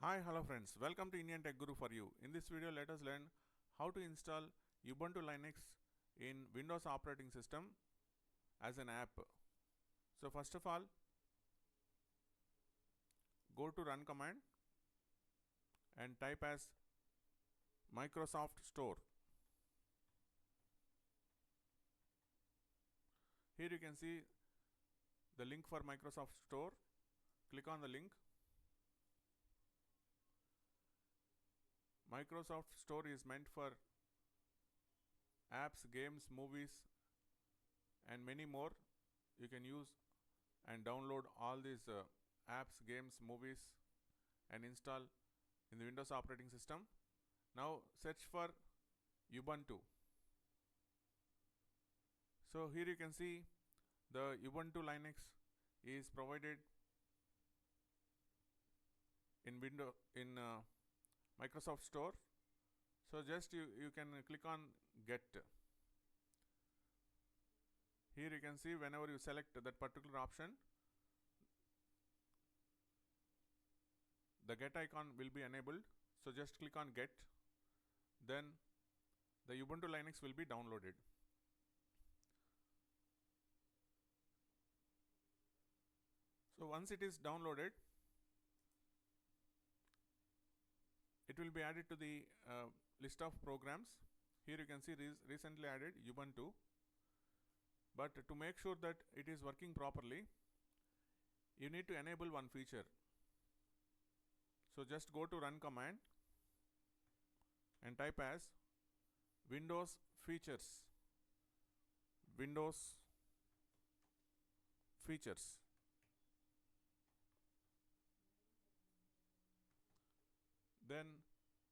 Hi, hello friends. Welcome to Indian Tech Guru for you. In this video, let us learn how to install Ubuntu Linux in Windows operating system as an app. So first of all, go to run command and type as Microsoft Store. Here you can see the link for Microsoft Store. Click on the link. Microsoft Store is meant for apps, games, movies, and many more. You can use and download all these apps, games, movies, and install in the Windows operating system. Now search for Ubuntu. So here you can see the Ubuntu Linux is provided in Microsoft Store. So just you can click on get. Here you can see whenever you select that particular option, the get icon will be enabled. So just click on get, then the Ubuntu Linux will be downloaded. So once it is downloaded, it will be added to the list of programs. Here you can see recently added Ubuntu. But to make sure that it is working properly, you need to enable one feature. So just go to run command and type as Windows features. Windows features. Then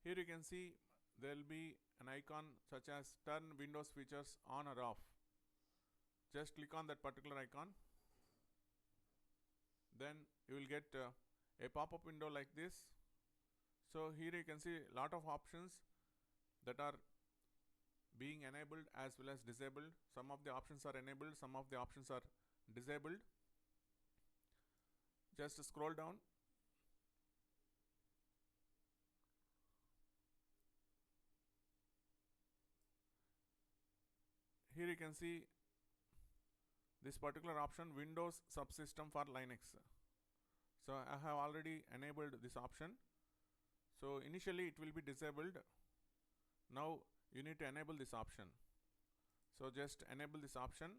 here you can see there will be an icon such as turn Windows features on or off. Just click on that particular icon. Then you will get a pop-up window like this. So here you can see a lot of options that are being enabled as well as disabled. Some of the options are enabled, some of the options are disabled. Just scroll down. Here you can see this particular option, Windows subsystem for Linux. So I have already enabled this option. So initially it will be disabled. Now you need to enable this option. So just enable this option,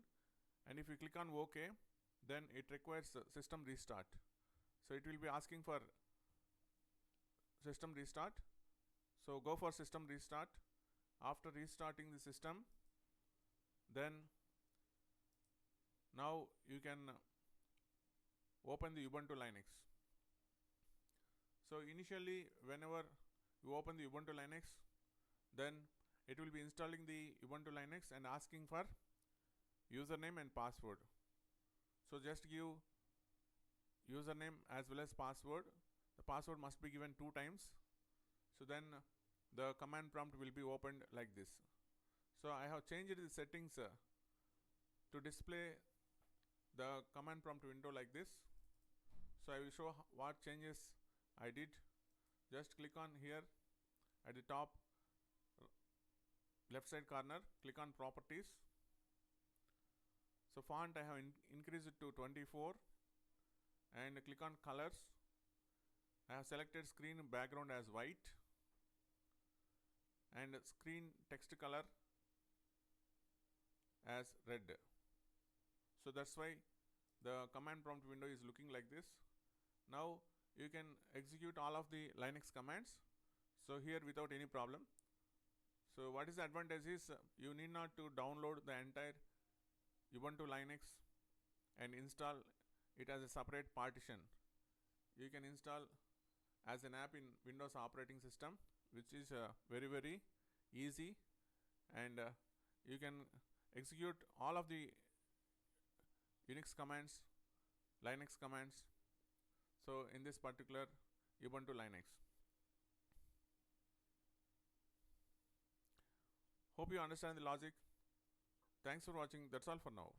and if you click on OK, then it requires system restart. So it will be asking for system restart. So go for system restart. After restarting the system, then now you can open the Ubuntu Linux. So initially whenever you open the Ubuntu Linux, then it will be installing the Ubuntu Linux and asking for username and password. So just give username as well as password. The password must be given 2 times. So then the command prompt will be opened like this. So I have changed the settings to display the command prompt window like this. So I will show what changes I did. Just click on here at the top left side corner, click on properties. So font I have increased it to 24 and click on colors. I have selected screen background as white and screen text color as red. So that's why the command prompt window is looking like this. Now you can execute all of the Linux commands. So here without any problem. So what is the advantage is you need not to download the entire Ubuntu Linux and install it as a separate partition. You can install as an app in Windows operating system, which is very easy, and you can execute all of the Unix commands, Linux commands. So in this particular Ubuntu Linux. Hope you understand the logic. Thanks for watching. That's all for now.